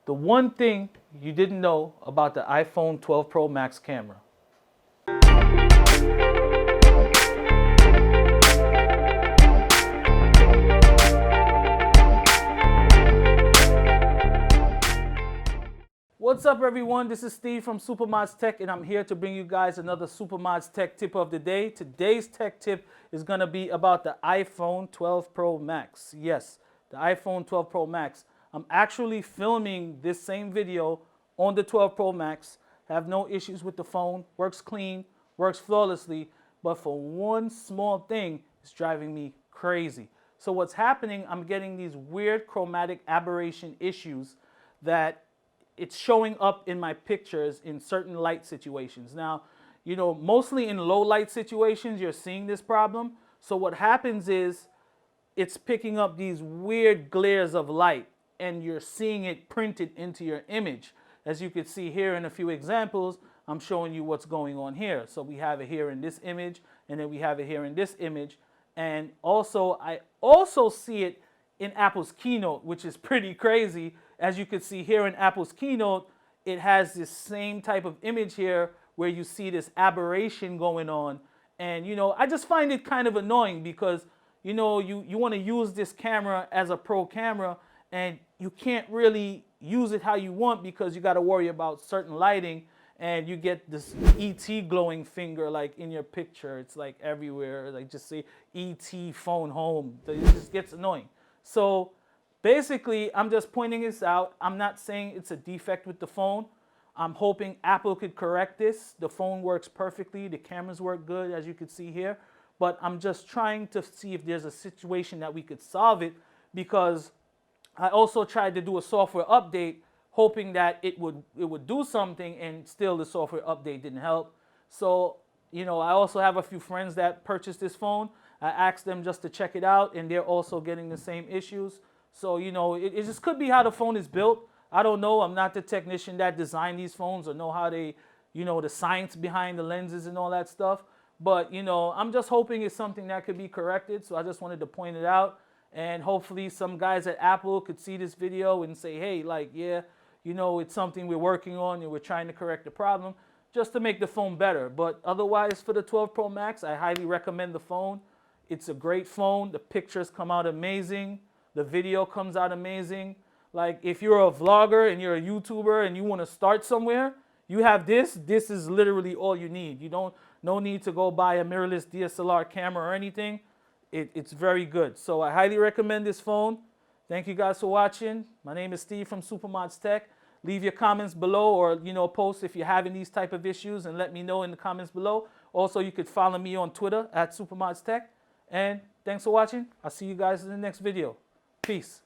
The one thing you didn't know about the iPhone 12 Pro Max camera. What's up everyone, this is Steve from Supermods Tech and I'm here to bring you guys another Supermods Tech tip of the day. Today's tech tip is going to be about the iPhone 12 Pro Max. Yes, the iPhone 12 Pro Max. I'm actually filming this same video on the 12 Pro Max. Have no issues with the phone, works clean, works flawlessly, but for one small thing, it's driving me crazy. So what's happening, I'm getting these weird chromatic aberration issues that it's showing up in my pictures in certain light situations. Now, you know, mostly in low light situations, you're seeing this problem. So what happens is it's picking up these weird glares of light and you're seeing it printed into your image. As you can see here in a few examples, I'm showing you what's going on here. So we have it here in this image, and then we have it here in this image. And also, I also see it in Apple's Keynote, which is pretty crazy. As you can see here in Apple's Keynote, it has this same type of image here where you see this aberration going on. And, you know, I just find it kind of annoying because, you know, you want to use this camera as a pro camera and you can't really use it how you want because you got to worry about certain lighting and you get this ET glowing finger like in your picture. It's like everywhere, like just say ET phone home. It just gets annoying. So basically, I'm just pointing this out. I'm not saying it's a defect with the phone. I'm hoping Apple could correct this. The phone works perfectly. The cameras work good, as you can see here. But I'm just trying to see if there's a situation that we could solve it, because I also tried to do a software update hoping that it would do something, and still the software update didn't help. So, you know, I also have a few friends that purchased this phone. I asked them just to check it out, and they're also getting the same issues. So, you know, it just could be how the phone is built. I don't know. I'm not the technician that designed these phones or know how they, you know, the science behind the lenses and all that stuff. But, you know, I'm just hoping it's something that could be corrected. So I just wanted to point it out. And hopefully some guys at Apple could see this video and say, hey, like, yeah, you know, it's something we're working on and we're trying to correct the problem just to make the phone better. But otherwise, for the 12 Pro Max, I highly recommend the phone. It's a great phone. The pictures come out amazing. The video comes out amazing. Like if you're a vlogger and you're a YouTuber and you want to start somewhere, you have this. This is literally all you need. No need to go buy a mirrorless DSLR camera or anything. It's very good. So I highly recommend this phone. Thank you guys for watching. My name is Steve from Supermods Tech. Leave your comments below, or, you know, post if you're having these type of issues and let me know in the comments below. Also, you could follow me on Twitter at Supermods Tech. And thanks for watching. I'll see you guys in the next video. Peace.